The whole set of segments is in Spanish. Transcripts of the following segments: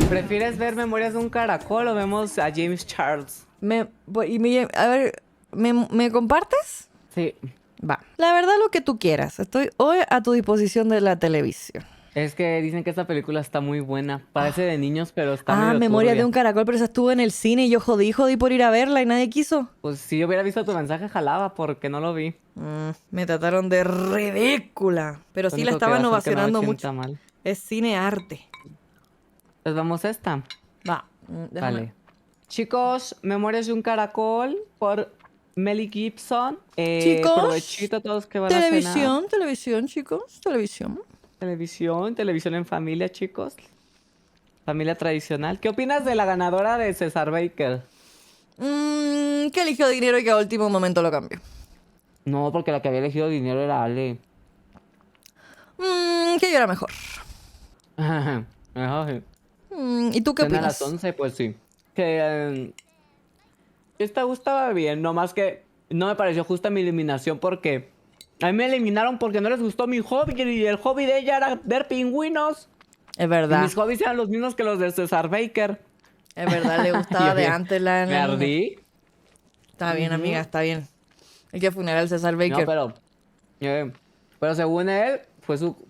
¿Prefieres ver Memorias de un Caracol o vemos a James Charles? A ver, ¿me compartes? Sí. Va. La verdad, lo que tú quieras. Estoy hoy a tu disposición de la televisión. Es que dicen que esta película está muy buena. Parece de niños, pero está medio Memoria turbia. de un Caracol, pero esa estuvo en el cine y yo jodí por ir a verla y nadie quiso. Pues si yo hubiera visto tu mensaje, jalaba, porque no lo vi. Me trataron de ridícula. Pero sí la Único que estaban va a ser que no ovacionando me mucho. sienta mal. Es cine arte. Pues vamos a esta. Va. Déjame. Vale. Chicos, Memorias de un Caracol por Mel Gibson. Chicos, Provechito a todos que van a cenar. Televisión, chicos. Televisión. Televisión en familia, chicos. Familia tradicional. ¿Qué opinas de la ganadora de César Baker? Que eligió dinero y que a último momento lo cambió. No, porque la que había elegido dinero era Ale. Que yo era mejor. Ajá. ¿Y tú qué Cena a opinas? las 11, pues sí. Que esta gustaba bien, nomás que no me pareció justa mi eliminación porque a mí me eliminaron porque no les gustó mi hobby y el hobby de ella era ver pingüinos. Es Y verdad. mis hobbies eran los mismos que los de César Baker. Es verdad, le gustaba de antes la Me niña. ardí. Está bien, amiga, está bien. Hay que funerar al César Baker. No, pero según él,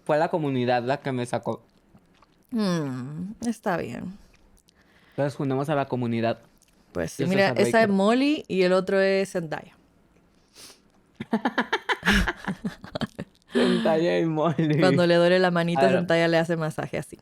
fue la comunidad la que me sacó. Está bien. Entonces fundamos a la comunidad. Pues sí, Yo mira, César esa Baker. es Molly y el otro es Zendaya. Zendaya y Molly. Cuando le duele la manita, A ver. Zendaya le hace masaje así.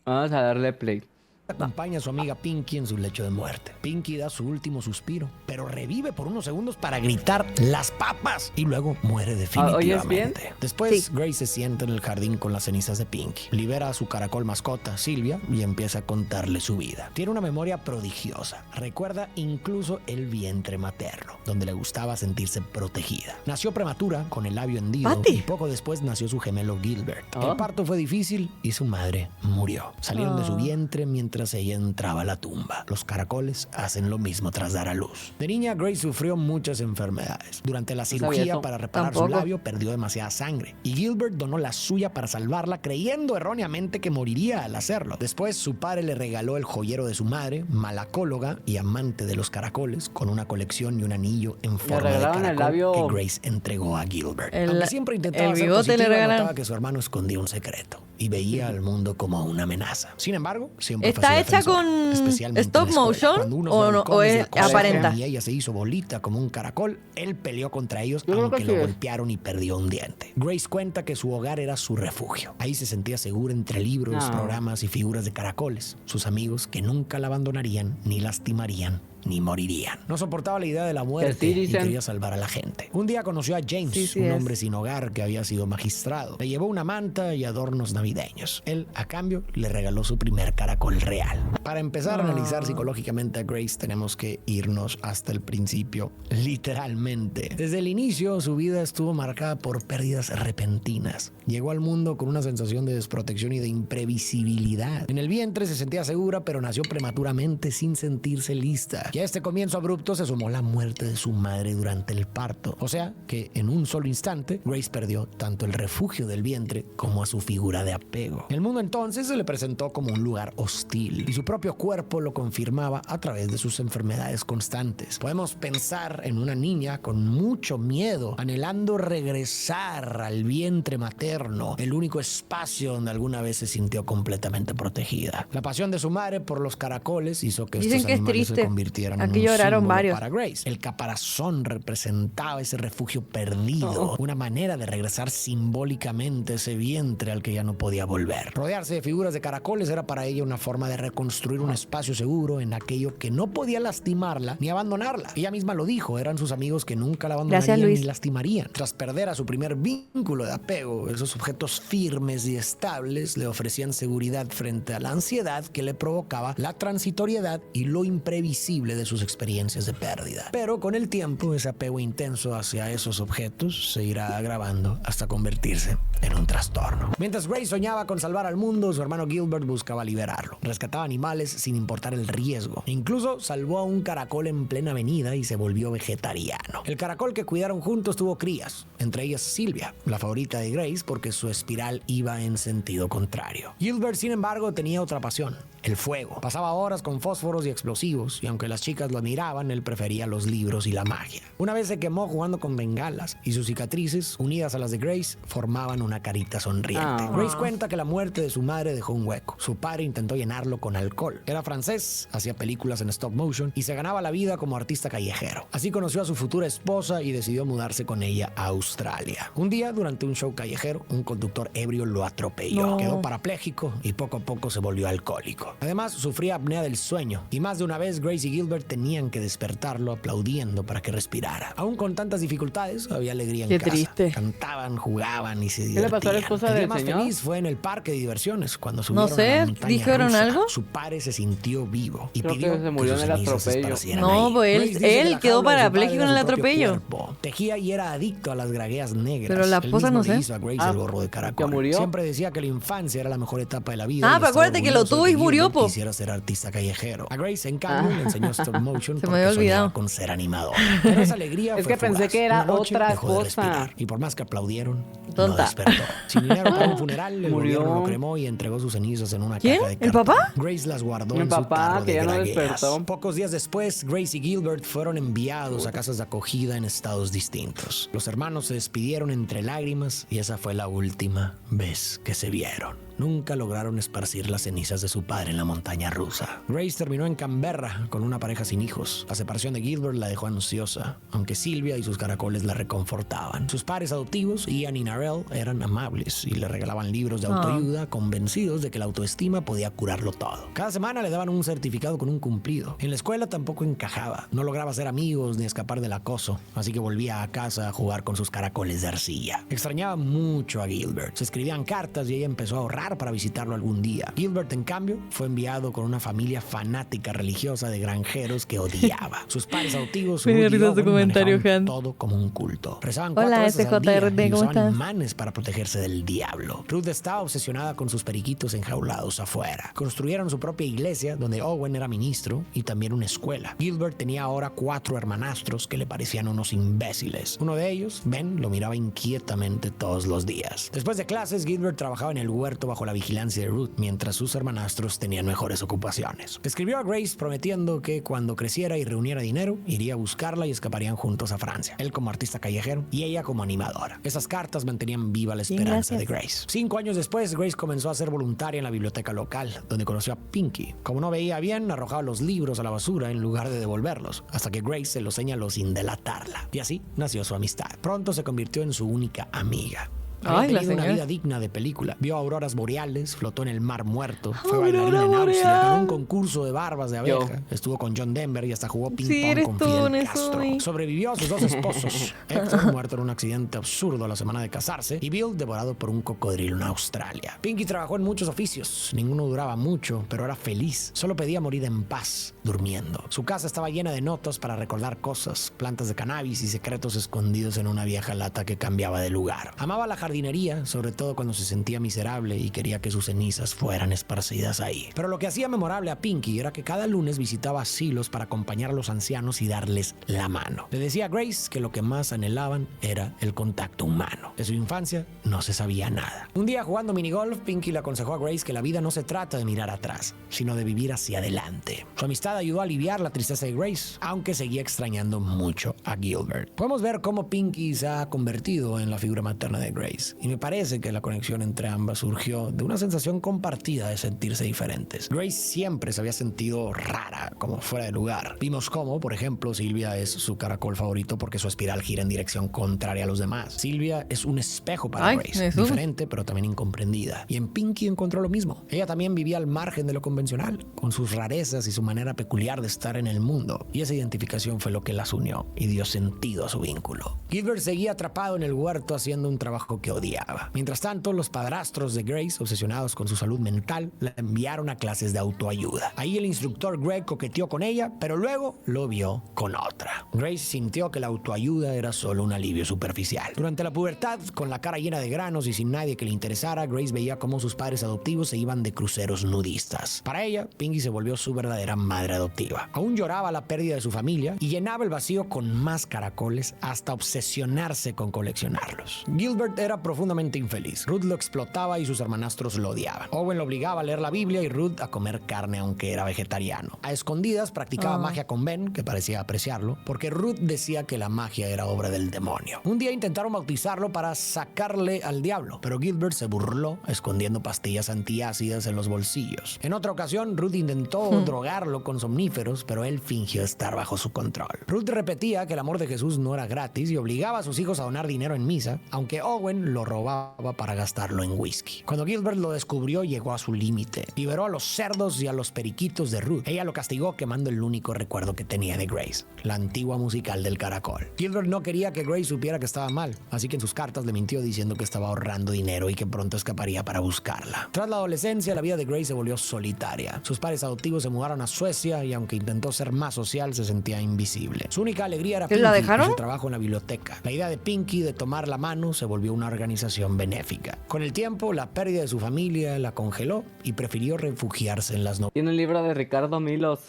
Vamos a darle play. Acompaña a su amiga Pinky en su lecho de muerte. Pinky da su último suspiro, pero revive por unos segundos para gritar ¡las papas! Y luego muere definitivamente. ¿Oyes bien? Después, Sí. Grace se sienta en el jardín con las cenizas de Pinky. Libera a su caracol mascota, Silvia, y empieza a contarle su vida. Tiene una memoria prodigiosa. Recuerda incluso el vientre materno, donde le gustaba sentirse protegida. Nació prematura, con el labio hendido, Pati. y poco después nació su gemelo Gilbert. Oh. El parto fue difícil y su madre murió. Salieron de su vientre mientras ella entraba a la tumba. Los caracoles hacen lo mismo tras dar a luz. De niña, Grace sufrió muchas enfermedades. Durante la sabía cirugía eso. para reparar su Tampoco. labio, perdió demasiada sangre. Y Gilbert donó la suya para salvarla, creyendo erróneamente que moriría al hacerlo. Después, su padre le regaló el joyero de su madre, malacóloga y amante de los caracoles, con una colección y un anillo en forma de regalaron el caracol labio- que Grace entregó a Gilbert. El- Aunque siempre intentaba el ser bigote le positiva, regalaron. notaba que su hermano escondía un secreto y veía al mundo como una amenaza. Sin embargo, siempre fue ¿Está su hecha defensor, con especialmente en stop la escuela. motion Cuando unos o no- balcones o de es acoso aparenta? y ella se hizo bolita como un caracol, él peleó contra ellos, Yo creo aunque que lo sí es. golpearon y perdió un diente. Grace cuenta que su hogar era su refugio. Ahí se sentía segura entre libros, No. programas y figuras de caracoles. Sus amigos que nunca la abandonarían, ni lastimarían, ni morirían. No soportaba la idea de la muerte sí, y dicen. quería salvar a la gente. Un día conoció a James, Sí, un es. hombre sin hogar que había sido magistrado. Le llevó una manta y adornos navideños. Él, a cambio, le regaló su primer caracol real. Para empezar a analizar psicológicamente a Grace, tenemos que irnos hasta el principio, literalmente. Desde el inicio, su vida estuvo marcada por pérdidas repentinas. Llegó al mundo con una sensación de desprotección y de imprevisibilidad. En el vientre se sentía segura, pero nació prematuramente sin sentirse lista. Y a este comienzo abrupto se sumó la muerte de su madre durante el parto. O sea que en un solo instante, Grace perdió tanto el refugio del vientre como a su figura de apego. El mundo entonces se le presentó como un lugar hostil y su propio cuerpo lo confirmaba a través de sus enfermedades constantes. Podemos pensar en una niña con mucho miedo, anhelando regresar al vientre materno, el único espacio donde alguna vez se sintió completamente protegida. La pasión de su madre por los caracoles hizo que Dicen estos que es animales se triste. convirtieran Aquí en un lloraron símbolo varios. para Grace. El caparazón representaba ese refugio perdido, una manera de regresar simbólicamente a ese vientre al que ya no podía volver. Rodearse de figuras de caracoles era para ella una forma de reconstruir un espacio seguro en aquello que no podía lastimarla ni abandonarla. Ella misma lo dijo, eran sus amigos que nunca la Gracias, abandonarían Luis. ni lastimarían. Tras perder a su primer vínculo de apego, esos objetos firmes y estables le ofrecían seguridad frente a la ansiedad que le provocaba la transitoriedad y lo imprevisible de sus experiencias de pérdida. Pero con el tiempo, ese apego intenso hacia esos objetos se irá agravando hasta convertirse en un trastorno. Mientras Grace soñaba con salvar al mundo, su hermano Gilbert buscaba liberarlo. Rescataba animales sin importar el riesgo. Incluso salvó a un caracol en plena avenida y se volvió vegetariano. El caracol que cuidaron juntos tuvo crías, entre ellas Silvia, la favorita de Grace porque su espiral iba en sentido contrario. Gilbert, sin embargo, tenía otra pasión: el fuego. Pasaba horas con fósforos y explosivos, y aunque las chicas lo admiraban, él prefería los libros y la magia. Una vez se quemó jugando con bengalas, y sus cicatrices, unidas a las de Grace, formaban una carita sonriente. Grace cuenta que la muerte de su madre dejó un hueco. Su padre intentó llenarlo con alcohol. Era francés, hacía películas en stop motion y se ganaba la vida como artista callejero. Así conoció a su futura esposa y decidió mudarse con ella a Australia. Un día, durante un show callejero, un conductor ebrio lo atropelló. Quedó parapléjico y poco a poco se volvió alcohólico. Además, sufría apnea del sueño y más de una vez Grace y Gilbert tenían que despertarlo aplaudiendo para que respirara. Aún con tantas dificultades, había alegría en Qué casa. triste. Cantaban, jugaban y se ¿Qué divertían. le pasó a la esposa El día del más señor? feliz fue en el parque de diversiones cuando No subieron a sé, la montaña ¿dijeron rusa. algo? Su padre se sintió vivo y Creo pidió que se murió sus en el cenizas se atropello. esparcieran No, ahí. pues Grace dice que él la quedó jaula de su parapléjico padre en el era su propio atropello. cuerpo. Tejía y era adicto a las gragueas negras. Pero la Él esposa mismo no sé. le hizo a Grace el gorro de caracol. ¿Ya murió? Siempre decía que la infancia era la mejor etapa de la vida. Ah, y pero estaba acuérdate que lo orgulloso tuvo de y que murió, Gilbert po. quisiera ser artista callejero. A Grace, en cambio, le enseñó stop motion Se me porque había soñaba olvidado. con ser animadora. Pero esa alegría Es fue que pensé fugaz. que era Una noche otra dejó de cosa. respirar, y por más que aplaudieron, no Tonta. despertó. Sin dinero para un funeral, el Murió. gobierno lo cremó y entregó sus cenizas en una ¿Quién? caja de ¿El cartón. papá? Grace las guardó Mi en papá, su tarro que de ya no gragueas. despertó. Pocos días después, Grace y Gilbert fueron enviados a casas de acogida en estados distintos. Los hermanos se despidieron entre lágrimas y esa fue la última vez que se vieron. Nunca lograron esparcir las cenizas de su padre en la montaña rusa. Grace terminó en Canberra con una pareja sin hijos. La separación de Gilbert la dejó ansiosa, aunque Silvia y sus caracoles la reconfortaban. Sus padres adoptivos, Ian y Narelle, eran amables y le regalaban libros de autoayuda, convencidos de que la autoestima podía curarlo todo. Cada semana le daban un certificado con un cumplido. En la escuela tampoco encajaba. No lograba hacer amigos ni escapar del acoso, así que volvía a casa a jugar con sus caracoles de arcilla. Extrañaba mucho a Gilbert. Se escribían cartas y ella empezó a ahorrar para visitarlo algún día. Gilbert, en cambio, fue enviado con una familia fanática religiosa de granjeros que odiaba. Sus padres adoptivos Me dio Ruth y risa tu Owen, comentario, manejaban Han. todo como un culto. Rezaban Hola, 4 veces al día SJRD, y ¿cómo usaban estás? imanes para protegerse del diablo. Ruth estaba obsesionada con sus periquitos enjaulados afuera. Construyeron su propia iglesia, donde Owen era ministro, y también una escuela. Gilbert tenía ahora 4 hermanastros que le parecían unos imbéciles. Uno de ellos, Ben, lo miraba inquietamente todos los días. Después de clases, Gilbert trabajaba en el huerto bajo la vigilancia de Ruth, mientras sus hermanastros tenían mejores ocupaciones. Escribió a Grace prometiendo que cuando creciera y reuniera dinero, iría a buscarla y escaparían juntos a Francia. Él como artista callejero y ella como animadora. Esas cartas mantenían viva la Bien, esperanza de gracias. Grace. 5 años después, Grace comenzó a ser voluntaria en la biblioteca local, donde conoció a Pinky. Como no veía bien, arrojaba los libros a la basura en lugar de devolverlos, hasta que Grace se los señaló sin delatarla. Y así nació su amistad. Pronto se convirtió en su única amiga. Había Ay, la tenido una señora. vida digna de película. Vio auroras boreales, flotó en el mar muerto, fue Aurora bailarina en Austria, boreal. ganó un concurso de barbas de abeja, estuvo con John Denver y hasta jugó ping Sí, pong eres con tú, Fidel Nesumi. Castro. Sobrevivió a sus 2 esposos. Héctor, muerto en un accidente absurdo la semana de casarse, y Bill, devorado por un cocodrilo en Australia. Pinky trabajó en muchos oficios. Ninguno duraba mucho, pero era feliz. Solo pedía morir en paz, durmiendo. Su casa estaba llena de notas para recordar cosas, plantas de cannabis y secretos escondidos en una vieja lata que cambiaba de lugar. Amaba la jardinería, sobre todo cuando se sentía miserable y quería que sus cenizas fueran esparcidas ahí. Pero lo que hacía memorable a Pinky era que cada lunes visitaba asilos para acompañar a los ancianos y darles la mano. Le decía a Grace que lo que más anhelaban era el contacto humano. De su infancia no se sabía nada. Un día, jugando minigolf, Pinky le aconsejó a Grace que la vida no se trata de mirar atrás, sino de vivir hacia adelante. Su amistad ayudó a aliviar la tristeza de Grace, aunque seguía extrañando mucho a Gilbert. Podemos ver cómo Pinky se ha convertido en la figura materna de Grace, y me parece que la conexión entre ambas surgió de una sensación compartida de sentirse diferentes. Grace siempre se había sentido rara, como fuera de lugar. Vimos cómo, por ejemplo, Silvia es su caracol favorito porque su espiral gira en dirección contraria a los demás. Silvia es un espejo para Ay, Grace, Jesús. diferente pero también incomprendida. Y en Pinky encontró lo mismo. Ella también vivía al margen de lo convencional, con sus rarezas y su manera peculiar de estar en el mundo. Y esa identificación fue lo que las unió y dio sentido a su vínculo. Gilbert seguía atrapado en el huerto haciendo un trabajo que odiaba. Mientras tanto, los padrastros de Grace, obsesionados con su salud mental, la enviaron a clases de autoayuda. Ahí el instructor Greg coqueteó con ella, pero luego lo vio con otra. Grace sintió que la autoayuda era solo un alivio superficial. Durante la pubertad, con la cara llena de granos y sin nadie que le interesara, Grace veía cómo sus padres adoptivos se iban de cruceros nudistas. Para ella, Pinky se volvió su verdadera madre adoptiva. Aún lloraba la pérdida de su familia y llenaba el vacío con más caracoles hasta obsesionarse con coleccionarlos. Gilbert era era profundamente infeliz. Ruth lo explotaba y sus hermanastros lo odiaban. Owen lo obligaba a leer la Biblia y Ruth a comer carne aunque era vegetariano. A escondidas practicaba magia con Ben, que parecía apreciarlo, porque Ruth decía que la magia era obra del demonio. Un día intentaron bautizarlo para sacarle al diablo, pero Gilbert se burló escondiendo pastillas antiácidas en los bolsillos. En otra ocasión, Ruth intentó drogarlo con somníferos, pero él fingió estar bajo su control. Ruth repetía que el amor de Jesús no era gratis y obligaba a sus hijos a donar dinero en misa, aunque Owen lo robaba para gastarlo en whisky. Cuando Gilbert lo descubrió, llegó a su límite. Liberó a los cerdos y a los periquitos de Ruth. Ella lo castigó quemando el único recuerdo que tenía de Grace, la antigua musical del caracol. Gilbert no quería que Grace supiera que estaba mal, así que en sus cartas le mintió diciendo que estaba ahorrando dinero y que pronto escaparía para buscarla. Tras la adolescencia, la vida de Grace se volvió solitaria. Sus padres adoptivos se mudaron a Suecia y aunque intentó ser más social, se sentía invisible. Su única alegría era Pinky ¿La dejaron? y su trabajo en la biblioteca. La idea de Pinky de tomar la mano se volvió una organización benéfica. Con el tiempo, la pérdida de su familia la congeló y prefirió refugiarse en las novelas. Tiene un libro de Ricardo Milos.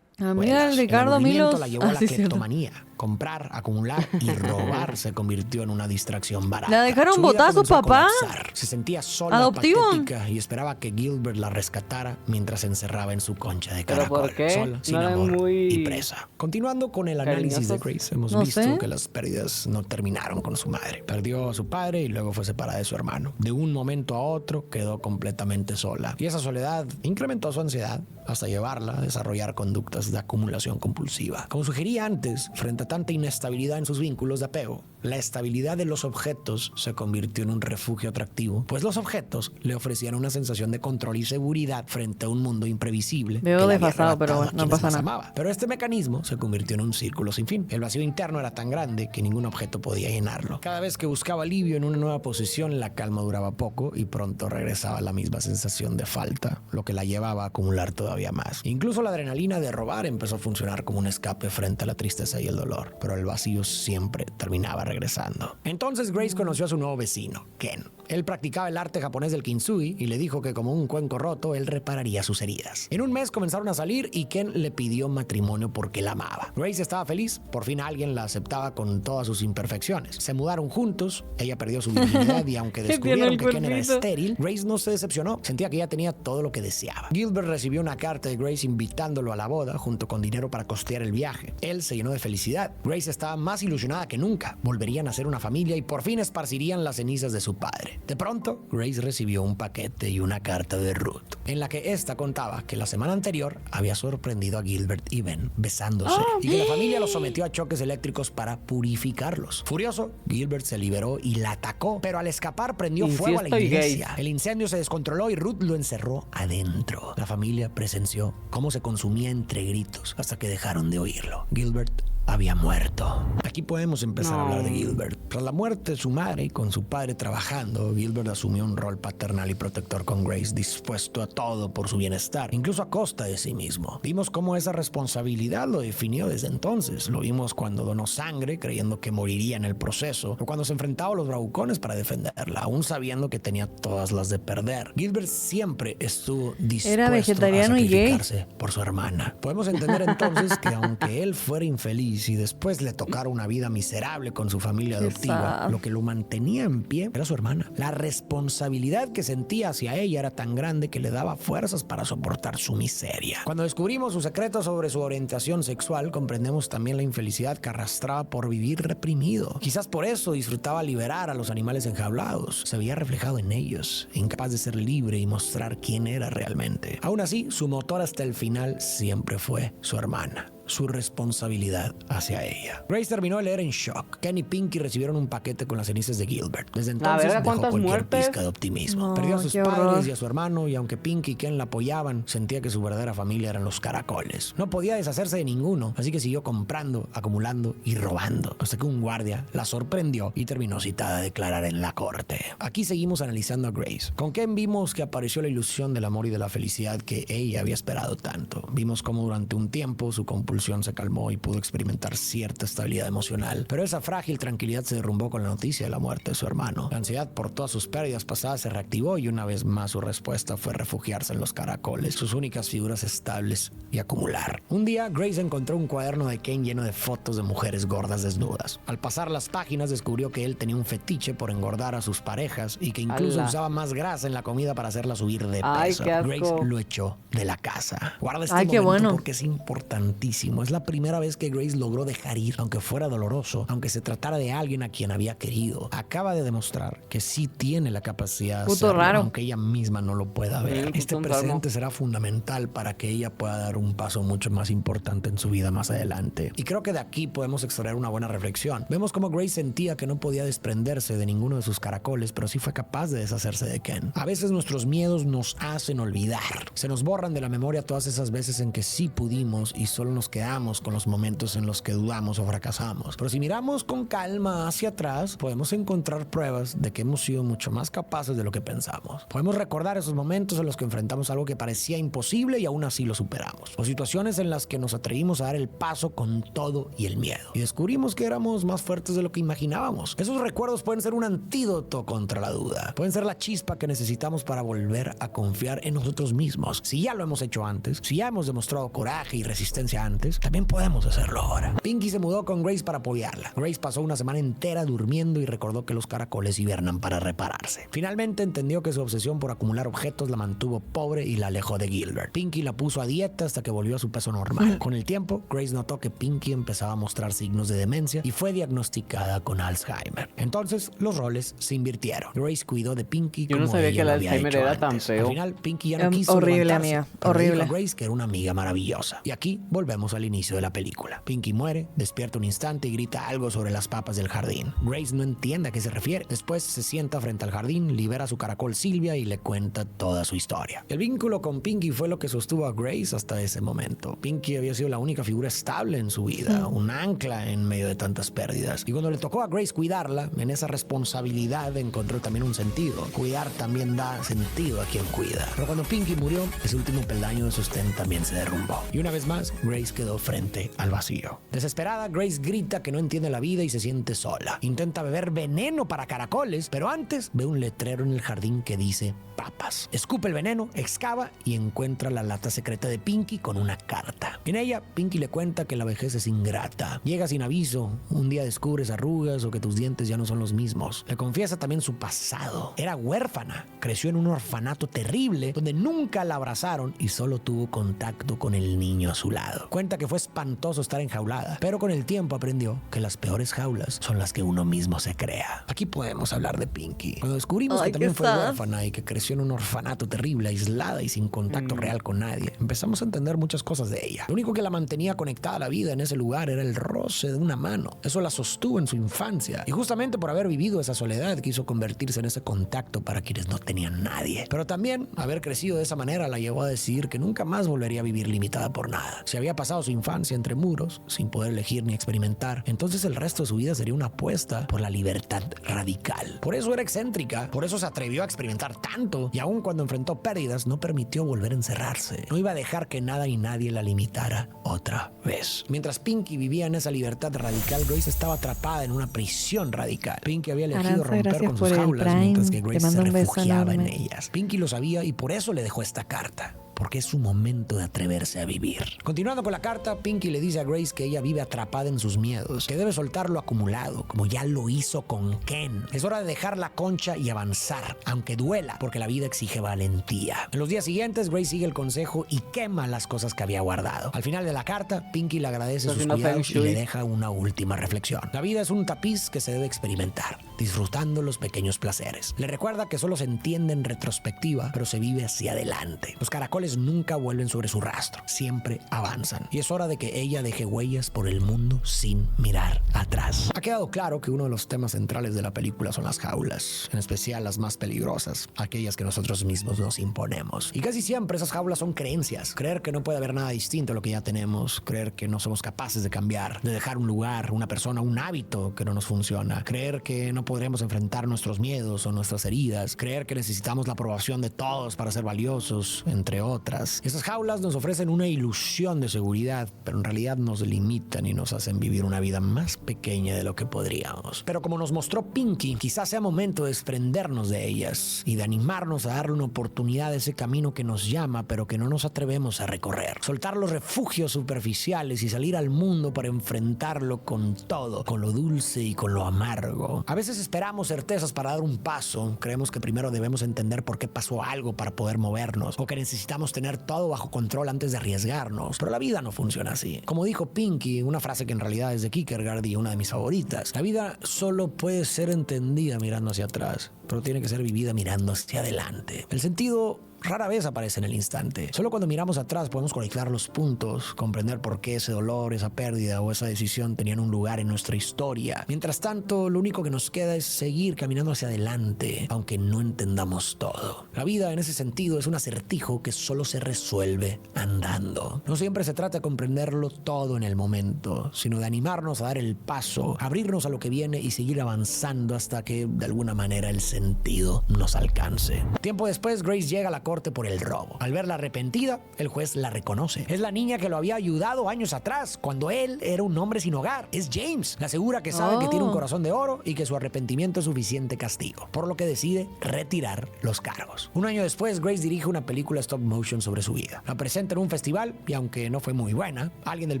Ah, mira, el Ricardo aburrimiento Milos. la llevó a la sí, cierto. cleptomanía. Comprar, acumular y robar se convirtió en una distracción barata. ¿La dejaron Su vida botar a su comenzó a papá? colapsar. Se sentía sola, ¿Adoptivo? patética y esperaba que Gilbert la rescatara mientras se encerraba en su concha de ¿Pero caracol. por qué? Sola, sin ¿No eran amor muy y presa. Continuando con el análisis de cariñosos? Grace, hemos No visto sé. que las pérdidas no terminaron con su madre. Perdió a su padre y luego fue separada de su hermano. De un momento a otro quedó completamente sola. Y esa soledad incrementó su ansiedad hasta llevarla a desarrollar conductas de acumulación compulsiva. Como sugería antes, frente a tanta inestabilidad en sus vínculos de apego, la estabilidad de los objetos se convirtió en un refugio atractivo, pues los objetos le ofrecían una sensación de control y seguridad frente a un mundo imprevisible. Veo que le había desfasado, pero arrebatado bueno, a no quienes pasa más nada. amaba. Pero este mecanismo se convirtió en un círculo sin fin. El vacío interno era tan grande que ningún objeto podía llenarlo. Cada vez que buscaba alivio en una nueva posición, la calma duraba poco y pronto regresaba la misma sensación de falta, lo que la llevaba a acumular todavía más. Incluso la adrenalina de robar empezó a funcionar como un escape frente a la tristeza y el dolor, pero el vacío siempre terminaba regresando. Entonces Grace conoció a su nuevo vecino, Ken. Él practicaba el arte japonés del kintsugi y le dijo que como un cuenco roto, él repararía sus heridas. En un mes comenzaron a salir y Ken le pidió matrimonio porque la amaba. Grace estaba feliz, por fin alguien la aceptaba con todas sus imperfecciones. Se mudaron juntos, ella perdió su virginidad y aunque descubrieron que Ken era estéril, Grace no se decepcionó, sentía que ya tenía todo lo que deseaba. Gilbert recibió una carta de Grace invitándolo a la boda junto con dinero para costear el viaje. Él se llenó de felicidad. Grace estaba más ilusionada que nunca. Volverían a ser una familia y por fin esparcirían las cenizas de su padre. De pronto, Grace recibió un paquete y una carta de Ruth, en la que esta contaba que la semana anterior había sorprendido a Gilbert y Ben besándose y que la familia los sometió a choques eléctricos para purificarlos. Furioso, Gilbert se liberó y la atacó, pero al escapar prendió fuego a la Incesto y iglesia. gays. El incendio se descontroló y Ruth lo encerró adentro. La familia presenció cómo se consumía entre gritos hasta que dejaron de oírlo. Gilbert había muerto. Aquí podemos empezar a hablar de Gilbert. Tras la muerte de su madre y con su padre trabajando, Gilbert asumió un rol paternal y protector con Grace, dispuesto a todo por su bienestar, incluso a costa de sí mismo. Vimos cómo esa responsabilidad lo definió desde entonces. Lo vimos cuando donó sangre, creyendo que moriría en el proceso, o cuando se enfrentaba a los bravucones para defenderla, aún sabiendo que tenía todas las de perder. Gilbert siempre estuvo dispuesto Era vegetariano a y gay. sacrificarse por su hermana. Podemos entender entonces que aunque él fuera infeliz y después le tocara una vida miserable con su familia adoptiva, sad. lo que lo mantenía en pie era su hermana. La responsabilidad que sentía hacia ella era tan grande que le daba fuerzas para soportar su miseria. Cuando descubrimos su secreto sobre su orientación sexual, comprendemos también la infelicidad que arrastraba por vivir reprimido. Quizás por eso disfrutaba liberar a los animales enjaulados. Se veía reflejado en ellos, incapaz de ser libre y mostrar quién era realmente. Aún así, su motor hasta el final siempre fue su hermana, su responsabilidad hacia ella. Grace terminó de leer en shock. Ken y Pinky recibieron un paquete con las cenizas de Gilbert. Desde entonces verga, dejó ¿cuántas cualquier muertes? pizca de optimismo. No, Perdió a sus qué padres horror. y a su hermano, y aunque Pinky y Ken la apoyaban, sentía que su verdadera familia eran los caracoles. No podía deshacerse de ninguno, así que siguió comprando, acumulando y robando, hasta que un guardia la sorprendió y terminó citada a declarar en la corte. Aquí seguimos analizando a Grace. Con Ken vimos que apareció la ilusión del amor y de la felicidad que ella había esperado tanto. Vimos cómo durante un tiempo su compulsión convulsión se calmó y pudo experimentar cierta estabilidad emocional. Pero esa frágil tranquilidad se derrumbó con la noticia de la muerte de su hermano. La ansiedad por todas sus pérdidas pasadas se reactivó y una vez más su respuesta fue refugiarse en los caracoles, sus únicas figuras estables, y acumular. Un día, Grace encontró un cuaderno de Ken lleno de fotos de mujeres gordas desnudas. Al pasar las páginas descubrió que él tenía un fetiche por engordar a sus parejas y que incluso ¡Hala! usaba más grasa en la comida para hacerla subir de ¡Ay, peso. qué asco! Grace lo echó de la casa. Guarda este ¡Ay, qué momento bueno! porque es importantísimo. Es la primera vez que Grace logró dejar ir, aunque fuera doloroso, aunque se tratara de alguien a quien había querido. Acaba de demostrar que sí tiene la capacidad de Puto hacerlo, raro. aunque ella misma no lo pueda ver. Puto Este enfermo. presente será fundamental para que ella pueda dar un paso mucho más importante en su vida más adelante. Y creo que de aquí podemos extraer una buena reflexión. Vemos cómo Grace sentía que no podía desprenderse de ninguno de sus caracoles, pero sí fue capaz de deshacerse de Ken. A veces nuestros miedos nos hacen olvidar. Se nos borran de la memoria todas esas veces en que sí pudimos y solo nos quedamos con los momentos en los que dudamos o fracasamos. Pero si miramos con calma hacia atrás, podemos encontrar pruebas de que hemos sido mucho más capaces de lo que pensamos. Podemos recordar esos momentos en los que enfrentamos algo que parecía imposible y aún así lo superamos. O situaciones en las que nos atrevimos a dar el paso con todo y el miedo. Y descubrimos que éramos más fuertes de lo que imaginábamos. Esos recuerdos pueden ser un antídoto contra la duda. Pueden ser la chispa que necesitamos para volver a confiar en nosotros mismos. Si ya lo hemos hecho antes, si ya hemos demostrado coraje y resistencia antes, también podemos hacerlo ahora. Pinky se mudó con Grace para apoyarla. Grace pasó una semana entera durmiendo y recordó que los caracoles hibernan para repararse. Finalmente entendió que su obsesión por acumular objetos la mantuvo pobre y la alejó de Gilbert. Pinky la puso a dieta hasta que volvió a su peso normal. Con el tiempo, Grace notó que Pinky empezaba a mostrar signos de demencia y fue diagnosticada con Alzheimer. Entonces, los roles se invirtieron. Grace cuidó de Pinky Yo como no sabía ella que el lo había Alzheimer hecho era tan antes. feo. Al final, Pinky ya no quiso Horrible, levantarse, amiga. pero le dijo Horrible. a Grace que era una amiga maravillosa. Y aquí volvemos al inicio de la película. Pinky muere, despierta un instante y grita algo sobre las papas del jardín. Grace no entiende a qué se refiere. Después se sienta frente al jardín, libera a su caracol Silvia y le cuenta toda su historia. El vínculo con Pinky fue lo que sostuvo a Grace hasta ese momento. Pinky había sido la única figura estable en su vida, un ancla en medio de tantas pérdidas. Y cuando le tocó a Grace cuidarla, en esa responsabilidad encontró también un sentido. Cuidar también da sentido a quien cuida. Pero cuando Pinky murió, ese último peldaño de sostén también se derrumbó. Y una vez más, Grace quedó frente al vacío. Desesperada, Grace grita que no entiende la vida y se siente sola. Intenta beber veneno para caracoles, pero antes ve un letrero en el jardín que dice papas. Escupe el veneno, excava y encuentra la lata secreta de Pinky con una carta. En ella, Pinky le cuenta que la vejez es ingrata. Llega sin aviso, un día descubres arrugas o que tus dientes ya no son los mismos. Le confiesa también su pasado. Era huérfana, creció en un orfanato terrible donde nunca la abrazaron y solo tuvo contacto con el niño a su lado. Cuenta que fue espantoso estar enjaulada, pero con el tiempo aprendió que las peores jaulas son las que uno mismo se crea. Aquí podemos hablar de Pinky. Cuando descubrimos Ay, que también qué fue sad. huérfana y que creció en un orfanato terrible, aislada y sin contacto real con nadie, empezamos a entender muchas cosas de ella. Lo único que la mantenía conectada a la vida en ese lugar era el roce de una mano. Eso la sostuvo en su infancia. Y justamente por haber vivido esa soledad, quiso convertirse en ese contacto para quienes no tenían nadie. Pero también, haber crecido de esa manera la llevó a decidir que nunca más volvería a vivir limitada por nada. Si había pasado su infancia entre muros, sin poder elegir ni experimentar, entonces el resto de su vida sería una apuesta por la libertad radical. Por eso era excéntrica, por eso se atrevió a experimentar tanto, y aun cuando enfrentó pérdidas, no permitió volver a encerrarse. No iba a dejar que nada y nadie la limitara otra vez. Mientras Pinky vivía en esa libertad radical, Grace estaba atrapada en una prisión radical. Pinky había elegido Aranza, romper gracias con por sus el jaulas, Prime. mientras que Te Grace se mando un beso refugiaba en enorme. ellas. Pinky lo sabía y por eso le dejó esta carta. Porque es su momento de atreverse a vivir. Continuando con la carta, Pinky le dice a Grace que ella vive atrapada en sus miedos, que debe soltar lo acumulado, como ya lo hizo con Ken. Es hora de dejar la concha y avanzar, aunque duela, porque la vida exige valentía. En los días siguientes, Grace sigue el consejo y quema las cosas que había guardado. Al final de la carta, Pinky le agradece Está sus haciendo cuidados y feng le shui. deja una última reflexión. La vida es un tapiz que se debe experimentar, disfrutando los pequeños placeres. Le recuerda que solo se entiende en retrospectiva, pero se vive hacia adelante. Los caracoles nunca vuelven sobre su rastro, siempre avanzan. Y es hora de que ella deje huellas por el mundo sin mirar atrás. Ha quedado claro que uno de los temas centrales de la película son las jaulas, en especial las más peligrosas, aquellas que nosotros mismos nos imponemos. Y casi siempre esas jaulas son creencias. Creer que no puede haber nada distinto a lo que ya tenemos, creer que no somos capaces de cambiar, de dejar un lugar, una persona, un hábito que no nos funciona, creer que no podremos enfrentar nuestros miedos o nuestras heridas, creer que necesitamos la aprobación de todos para ser valiosos, entre otros. otras. Esas jaulas nos ofrecen una ilusión de seguridad, pero en realidad nos limitan y nos hacen vivir una vida más pequeña de lo que podríamos. Pero como nos mostró Pinky, quizás sea momento de desprendernos de ellas y de animarnos a darle una oportunidad a ese camino que nos llama, pero que no nos atrevemos a recorrer. Soltar los refugios superficiales y salir al mundo para enfrentarlo con todo, con lo dulce y con lo amargo. A veces esperamos certezas para dar un paso. Creemos que primero debemos entender por qué pasó algo para poder movernos, o que necesitamos tener todo bajo control antes de arriesgarnos. Pero la vida no funciona así. Como dijo Pinky, una frase que en realidad es de Kierkegaard y una de mis favoritas, la vida solo puede ser entendida mirando hacia atrás, pero tiene que ser vivida mirando hacia adelante. El sentido rara vez aparece en el instante. Solo cuando miramos atrás podemos conectar los puntos, comprender por qué ese dolor, esa pérdida o esa decisión tenían un lugar en nuestra historia. Mientras tanto, lo único que nos queda es seguir caminando hacia adelante, aunque no entendamos todo. La vida, en ese sentido, es un acertijo que solo se resuelve andando. No siempre se trata de comprenderlo todo en el momento, sino de animarnos a dar el paso, abrirnos a lo que viene y seguir avanzando hasta que, de alguna manera, el sentido nos alcance. Tiempo después, Grace llega a la corte por el robo. Al verla arrepentida, el juez la reconoce. Es la niña que lo había ayudado años atrás, cuando él era un hombre sin hogar. Es James. Le asegura que sabe que tiene un corazón de oro y que su arrepentimiento es suficiente castigo, por lo que decide retirar los cargos. Un año después, Grace dirige una película stop motion sobre su vida. La presenta en un festival y, aunque no fue muy buena, alguien del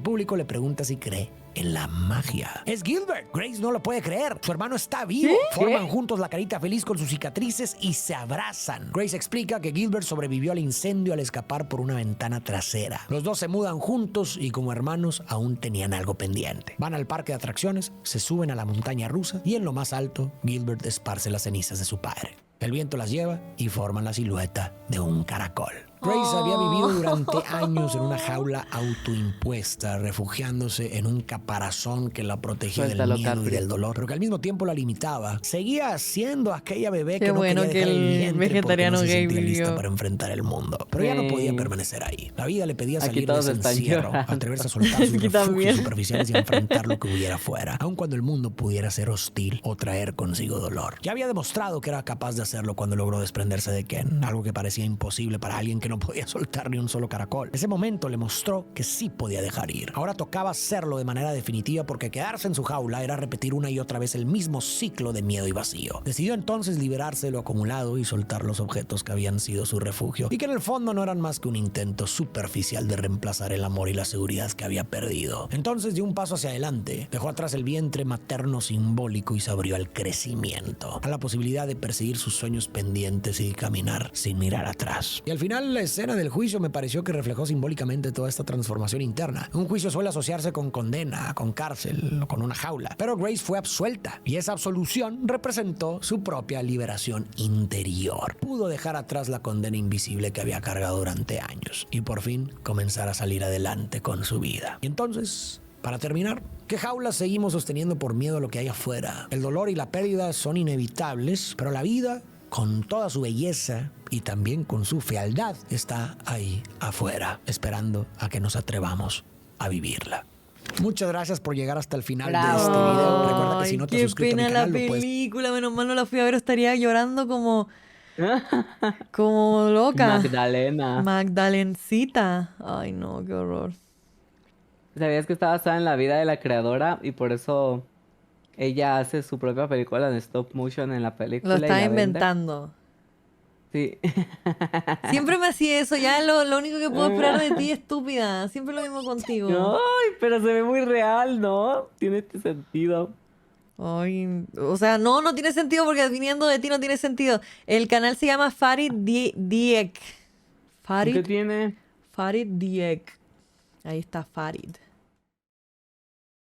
público le pregunta si cree en la magia. Es Gilbert. Grace no lo puede creer. Su hermano está vivo. Forman juntos la carita feliz con sus cicatrices y se abrazan. Grace explica que Gilbert sobrevivió al incendio al escapar por una ventana trasera. Los dos se mudan juntos y como hermanos aún tenían algo pendiente. Van al parque de atracciones, se suben a la montaña rusa y en lo más alto, Gilbert esparce las cenizas de su padre. El viento las lleva y forman la silueta de un caracol. Grace había vivido durante años en una jaula autoimpuesta, refugiándose en un caparazón que la protegía del miedo y del dolor, pero que al mismo tiempo la limitaba. Seguía siendo aquella bebé que no quería dejar el vientre porque no se sentía lista para enfrentar el mundo. Pero ya no podía permanecer ahí. La vida le pedía salir de ese encierro, atreverse a soltar sus refugios superficiales y a enfrentar lo que hubiera afuera, aun cuando el mundo pudiera ser hostil o traer consigo dolor. Ya había demostrado que era capaz de hacerlo cuando logró desprenderse de Ken, algo que parecía imposible para alguien que no podía soltar ni un solo caracol. Ese momento le mostró que sí podía dejar ir. Ahora tocaba hacerlo de manera definitiva porque quedarse en su jaula era repetir una y otra vez el mismo ciclo de miedo y vacío. Decidió entonces liberarse de lo acumulado y soltar los objetos que habían sido su refugio y que en el fondo no eran más que un intento superficial de reemplazar el amor y la seguridad que había perdido. Entonces dio un paso hacia adelante, dejó atrás el vientre materno simbólico y se abrió al crecimiento, a la posibilidad de perseguir sus sueños pendientes y caminar sin mirar atrás. Y al final la escena del juicio me pareció que reflejó simbólicamente toda esta transformación interna. Un juicio suele asociarse con condena, con cárcel o con una jaula, pero Grace fue absuelta y esa absolución representó su propia liberación interior. Pudo dejar atrás la condena invisible que había cargado durante años y por fin comenzar a salir adelante con su vida. Y entonces, para terminar, ¿qué jaulas seguimos sosteniendo por miedo a lo que hay afuera? El dolor y la pérdida son inevitables, pero la vida, con toda su belleza y también con su fealdad, está ahí afuera, esperando a que nos atrevamos a vivirla. Muchas gracias por llegar hasta el final de este video. Recuerda que si no te has suscrito a mi canal, qué pena la película, menos mal no la fui a ver, estaría llorando como loca. Magdalencita. Ay no, qué horror. ¿Sabías que está basada en la vida de la creadora y por eso ella hace su propia película en stop motion en la película? Lo está inventando. Sí. Siempre me hacía eso. Ya lo único que puedo esperar de ti, estúpida. Siempre lo mismo contigo. Ay, pero se ve muy real, ¿no? Tiene este sentido. Ay, o sea, no tiene sentido porque viniendo de ti no tiene sentido. El canal se llama Farid Dieck. ¿Qué tiene? Farid Dieck. Ahí está Farid.